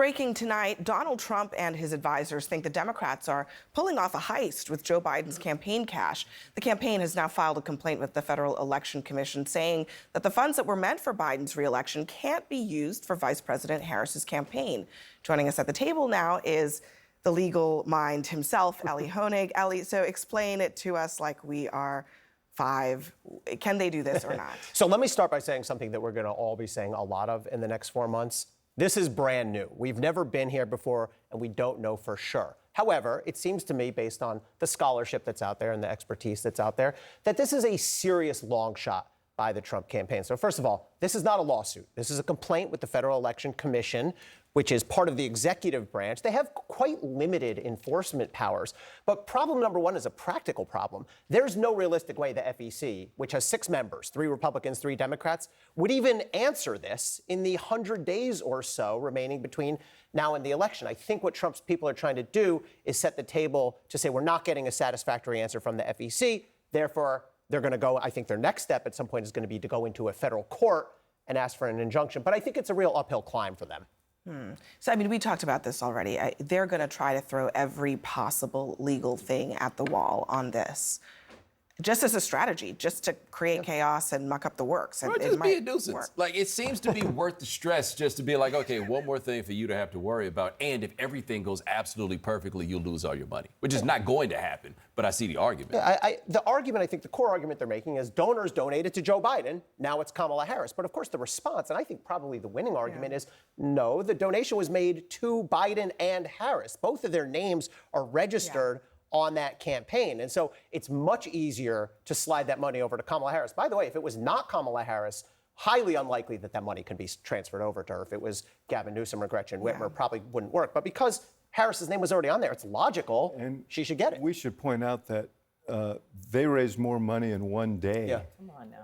Breaking tonight, Donald Trump and his advisors think the Democrats are pulling off a heist with Joe Biden's campaign cash. The campaign has now filed a complaint with the Federal Election Commission saying that the funds that were meant for Biden's reelection can't be used for Vice President Harris's campaign. Joining us at the table now is the legal mind himself, Elie Honig. Elie, so explain it to us like we are five. Can they do this or not? So let me start by saying something that we're going to all be saying a lot of in the next 4 months. This is brand new. We've never been here before, and we don't know for sure. However, it seems to me, based on the scholarship that's out there and the expertise that's out there, that this is a serious long shot by the Trump campaign. So first of all, this is not a lawsuit. This is a complaint with the Federal Election Commission, which is part of the executive branch. They have quite limited enforcement powers. But problem number one is a practical problem. There's no realistic way the FEC, which has 6 members, 3 Republicans, 3 Democrats, would even answer this in the 100 days or so remaining between now and the election. I think what Trump's people are trying to do is set the table to say we're not getting a satisfactory answer from the FEC. Therefore, they're going to go, I think their next step at some point is going to be to go into a federal court and ask for an injunction. But I think it's a real uphill climb for them. So, I mean, we talked about this already. They're going to try to throw every possible legal thing at the wall on this, just as a strategy, just to create chaos and muck up the works. Or just be a nuisance. Like, it seems to be worth the stress just to be like, okay, one more thing for you to have to worry about. And if everything goes absolutely perfectly, you'll lose all your money, which is not going to happen. But I see the argument. Yeah, the argument, I think the core argument they're making is donors donated to Joe Biden. Now it's Kamala Harris. But of course, the response, and I think probably the winning argument is, no, the donation was made to Biden and Harris. Both of their names are registered on that campaign. And so it's much easier to slide that money over to Kamala Harris. By the way, if it was not Kamala Harris, highly unlikely that that money could be transferred over to her. If it was Gavin Newsom or Gretchen Whitmer, probably wouldn't work. But because Harris's name was already on there, it's logical and she should get it. We should point out that they raised more money in one day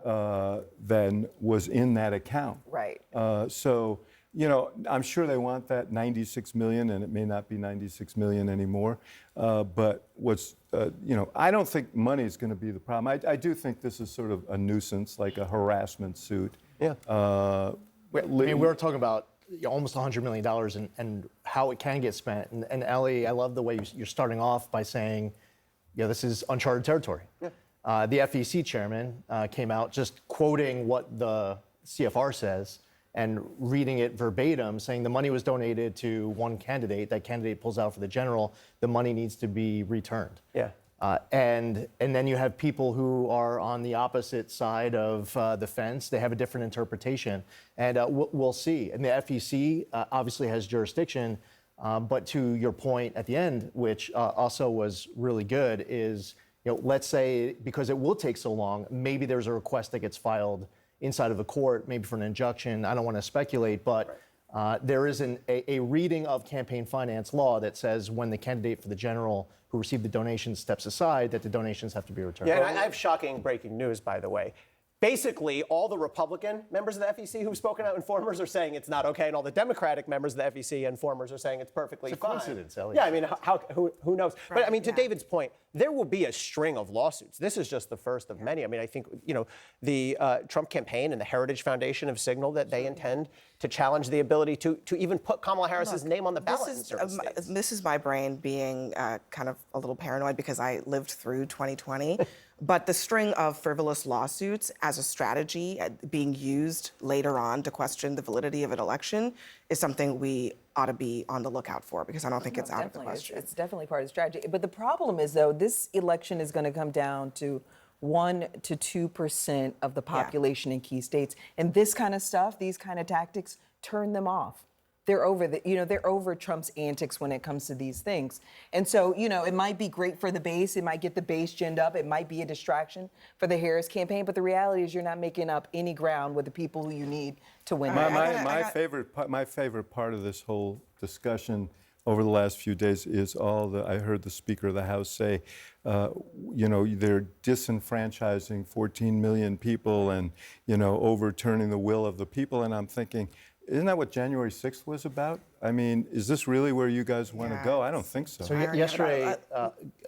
than was in that account. Right. So, you know, I'm sure they want that 96 million, and it may not be 96 million anymore. But you know, I don't think money is going to be the problem. I do think this is sort of a nuisance, like a harassment suit. Yeah. I mean, we're talking about almost $100 million and how it can get spent. And Elie, I love the way you're starting off by saying, this is uncharted territory. Yeah. The FEC chairman came out just quoting what the CFR says and reading it verbatim, saying the money was donated to one candidate. That candidate pulls out for the general. The money needs to be returned. Yeah. And then you have people who are on the opposite side of the fence. They have a different interpretation, and we'll see. And the FEC obviously has jurisdiction, but to your point at the end, which also was really good, is let's say because it will take so long, maybe there's a request that gets filed inside of a court, maybe for an injunction. I don't want to speculate, but there is a reading of campaign finance law that says when the candidate for the general who received the donation steps aside, that the donations have to be returned. Yeah, and I have shocking breaking news, by the way. Basically, all the Republican members of the FEC who've spoken out, informers, are saying it's not okay, and all the Democratic members of the FEC informers are saying it's perfectly fine. It's a coincidence, Elie. Yeah, I mean, who knows? Right, but I mean, to David's point, there will be a string of lawsuits. This is just the first of many. I mean, I think the Trump campaign and the Heritage Foundation have signaled that they intend to challenge the ability to even put Kamala Harris's name on the ballot in certain states. This is my brain being kind of a little paranoid because I lived through 2020. But the string of frivolous lawsuits as a strategy being used later on to question the validity of an election is something we ought to be on the lookout for, because I don't think it's out of the question. It's definitely part of the strategy. But the problem is, though, this election is going to come down to 1 to 2% of the population in key states. And this kind of stuff, these kind of tactics, turn them off. They're over they're over Trump's antics when it comes to these things. And so, it might be great for the base. It might get the base ginned up. It might be a distraction for the Harris campaign. But the reality is you're not making up any ground with the people who you need to win. My favorite part of this whole discussion over the last few days is I heard the Speaker of the House say, they're disenfranchising 14 million people and, overturning the will of the people. And I'm thinking, isn't that what January 6th was about? I mean, is this really where you guys want to go? I don't think so. So yesterday,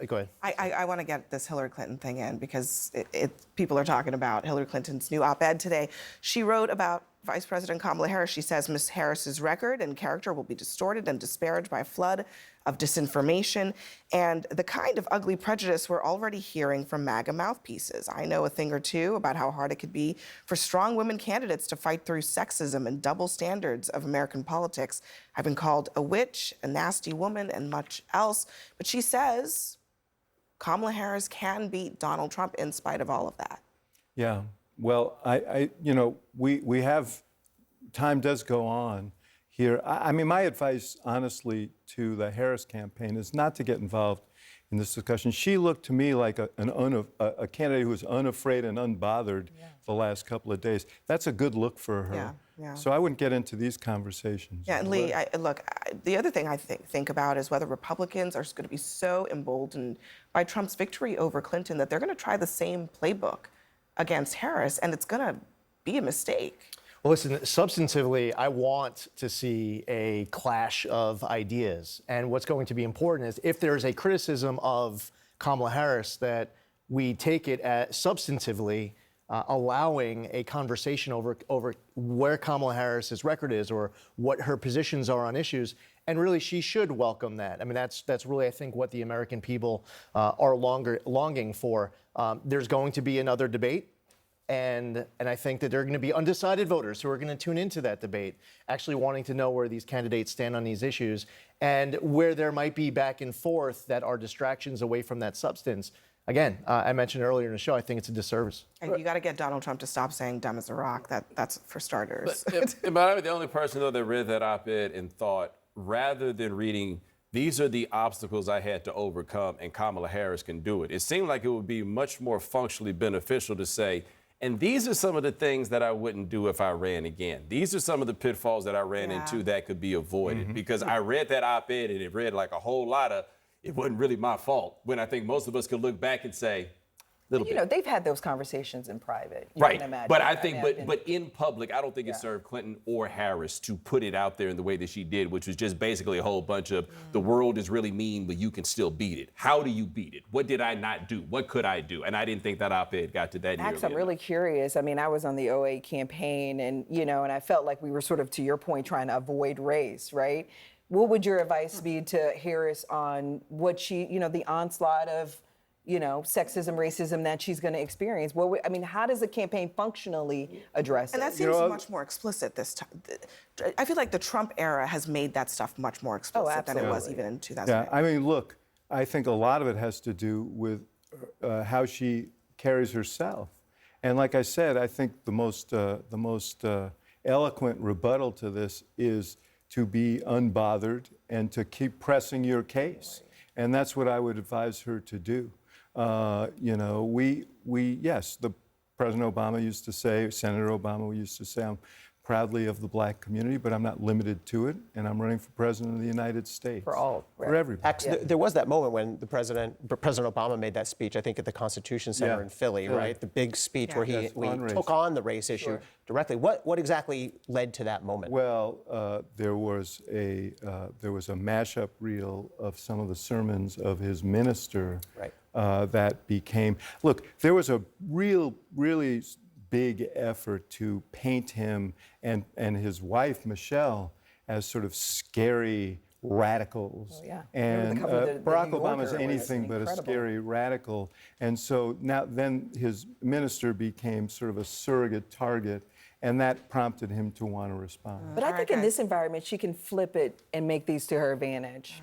go ahead. I want to get this Hillary Clinton thing in because people are talking about Hillary Clinton's new op-ed today. She wrote about Vice President Kamala Harris, she says Ms. Harris's record and character will be distorted and disparaged by a flood of disinformation and the kind of ugly prejudice we're already hearing from MAGA mouthpieces. I know a thing or two about how hard it could be for strong women candidates to fight through sexism and double standards of American politics. I've been called a witch, a nasty woman, and much else. But she says Kamala Harris can beat Donald Trump in spite of all of that. Yeah. Well, we have, time does go on here. I mean, my advice, honestly, to the Harris campaign is not to get involved in this discussion. She looked to me like a candidate who was unafraid and unbothered the last couple of days. That's a good look for her. Yeah. So I wouldn't get into these conversations. Yeah, and Lee, the other thing I think about is whether Republicans are going to be so emboldened by Trump's victory over Clinton that they're going to try the same playbook against Harris, and it's going to be a mistake. Well, listen, substantively, I want to see a clash of ideas. And what's going to be important is if there's a criticism of Kamala Harris, that we take it as substantively allowing a conversation over where Kamala Harris's record is or what her positions are on issues. And really, she should welcome that. I mean, that's really, I think, what the American people are longing for. There's going to be another debate. And I think that there are going to be undecided voters who are going to tune into that debate, actually wanting to know where these candidates stand on these issues and where there might be back and forth that are distractions away from that substance. Again, I mentioned earlier in the show, I think it's a disservice. And you got to get Donald Trump to stop saying dumb as a rock. That's for starters. But I'm the only person, though, that read that op-ed and thought, rather than reading, these are the obstacles I had to overcome and Kamala Harris can do it, it seemed like it would be much more functionally beneficial to say, and these are some of the things that I wouldn't do if I ran again. These are some of the pitfalls that I ran into that could be avoided. Because I read that op-ed and it read like a whole lot of, it wasn't really my fault, when I think most of us could look back and say, You know, they've had those conversations in private. You right. can imagine. But I think, but in public, I don't think it served Clinton or Harris to put it out there in the way that she did, which was just basically a whole bunch of the world is really mean, but you can still beat it. How do you beat it? What did I not do? What could I do? And I didn't think that op-ed got to that. Max, I'm really curious. I mean, I was on the 08 campaign, and and I felt like we were sort of, to your point, trying to avoid race, right? What would your advice be to Harris on what she, the onslaught of sexism, racism that she's going to experience? How does the campaign functionally address And it? that seems much more explicit this time. I feel like the Trump era has made that stuff much more explicit than it was even in 2008. Yeah, I mean, look, I think a lot of it has to do with how she carries herself. And like I said, I think the most eloquent rebuttal to this is to be unbothered and to keep pressing your case. And that's what I would advise her to do. Yes, the President Obama used to say, Senator Obama used to say, I'm proudly of the black community, but I'm not limited to it, and I'm running for President of the United States. For all, right. For everybody. Actually, there was that moment when President Obama made that speech, I think at the Constitution Center in Philly, right? The big speech where he Yes, on race. took on the race issue directly. What exactly led to that moment? Well, there was a mashup reel of some of the sermons of his minister that became. Look, there was a really big effort to paint him and his wife Michelle as sort of scary radicals. Oh, yeah. And Remember the cover of the Barack New Obama is Yorker was anything but a incredible. scary radical. And so then his minister became sort of a surrogate target, and that prompted him to want to respond. But I think in this environment, she can flip it and make these to her advantage.